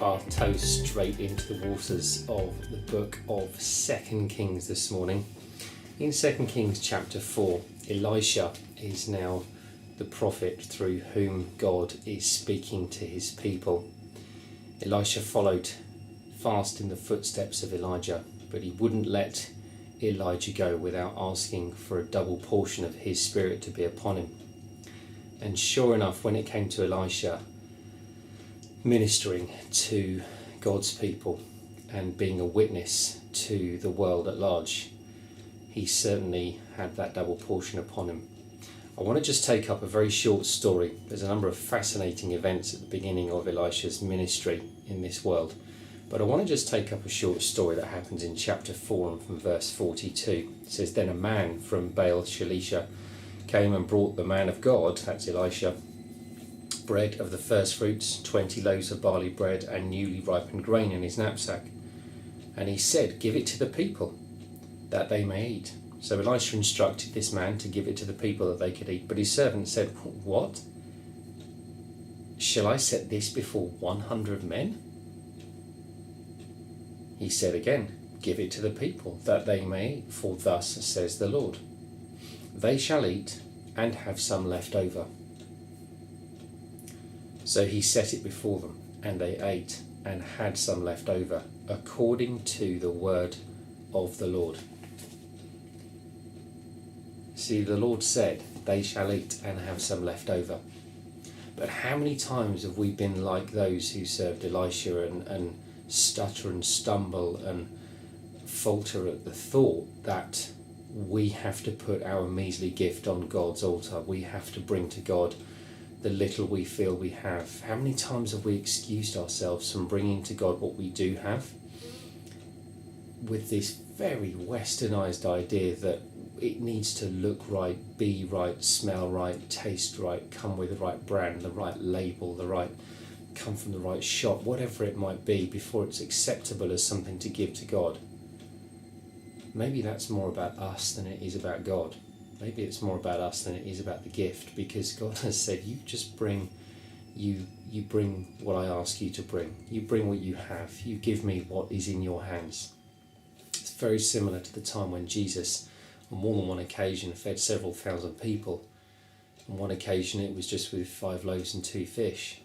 dip our toes straight into the waters of the book of 2 Kings this morning. In 2 Kings chapter 4, Elisha is now the prophet through whom God is speaking to his people. Elisha followed fast in the footsteps of Elijah, but he wouldn't let Elijah go without asking for a double portion of his spirit to be upon him. And sure enough, when it came to Elisha ministering to God's people and being a witness to the world at large, he certainly had that double portion upon him. I want to just take up a very short story. There's a number of fascinating events at the beginning of Elisha's ministry in this world, but I want to just take up a short story that happens in chapter 4 and from verse 42. It says, "Then a man from Baal Shalisha came and brought the man of God," that's Elisha, "bread of the first fruits, 20 loaves of barley bread and newly ripened grain in his knapsack. And he said, 'Give it to the people, that they may eat.' So Elisha instructed this man to give it to the people that they could eat. But his servant said, 'What? Shall I set this before 100 men?' He said again, 'Give it to the people, that they may eat. For thus says the Lord, they shall eat and have some left over.' So he set it before them, and they ate and had some left over, according to the word of the Lord." See, the Lord said, they shall eat and have some left over. But how many times have we been like those who served Elisha and stutter and stumble and falter at the thought that we have to put our measly gift on God's altar? We have to bring to God the little we feel we have. How many times have we excused ourselves from bringing to God what we do have, with this very westernized idea that it needs to look right, be right, smell right, taste right, come with the right brand, the right label, come from the right shop, whatever it might be, before it's acceptable as something to give to God. Maybe that's more about us than it is about God. Maybe it's more about us than it is about the gift, because God has said, you just bring, you bring what I ask you to bring. You bring what you have. You give me what is in your hands. It's very similar to the time when Jesus, on more than one occasion, fed several thousand people. On one occasion it was just with 5 loaves and 2 fish.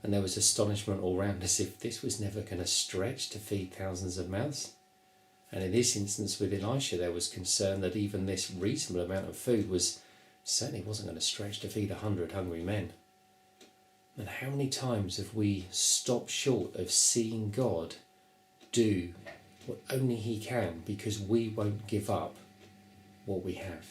And there was astonishment all round, as if this was never going to stretch to feed thousands of mouths. And in this instance with Elisha, there was concern that even this reasonable amount of food certainly wasn't going to stretch to feed 100 hungry men. And how many times have we stopped short of seeing God do what only he can, because we won't give up what we have?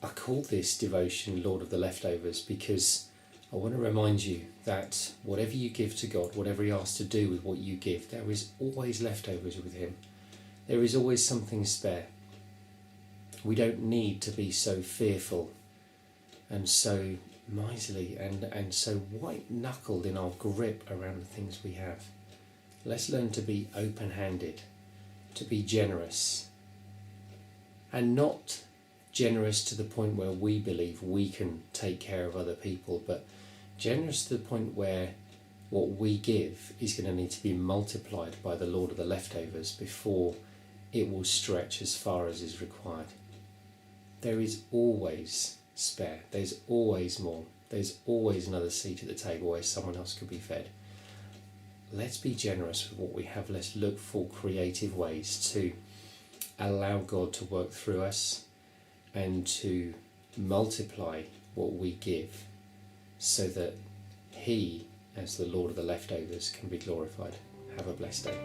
I call this devotion Lord of the Leftovers, because I want to remind you that whatever you give to God, whatever he asks to do with what you give, there is always leftovers with him. There is always something spare. We don't need to be so fearful and so miserly and so white-knuckled in our grip around the things we have. Let's learn to be open-handed, to be generous, and not generous to the point where we believe we can take care of other people, but generous to the point where what we give is going to need to be multiplied by the Lord of the leftovers before it will stretch as far as is required. There is always spare. There's always more. There's always another seat at the table where someone else could be fed. Let's be generous with what we have. Let's look for creative ways to allow God to work through us and to multiply what we give, so that he, as the Lord of the leftovers, can be glorified. Have a blessed day.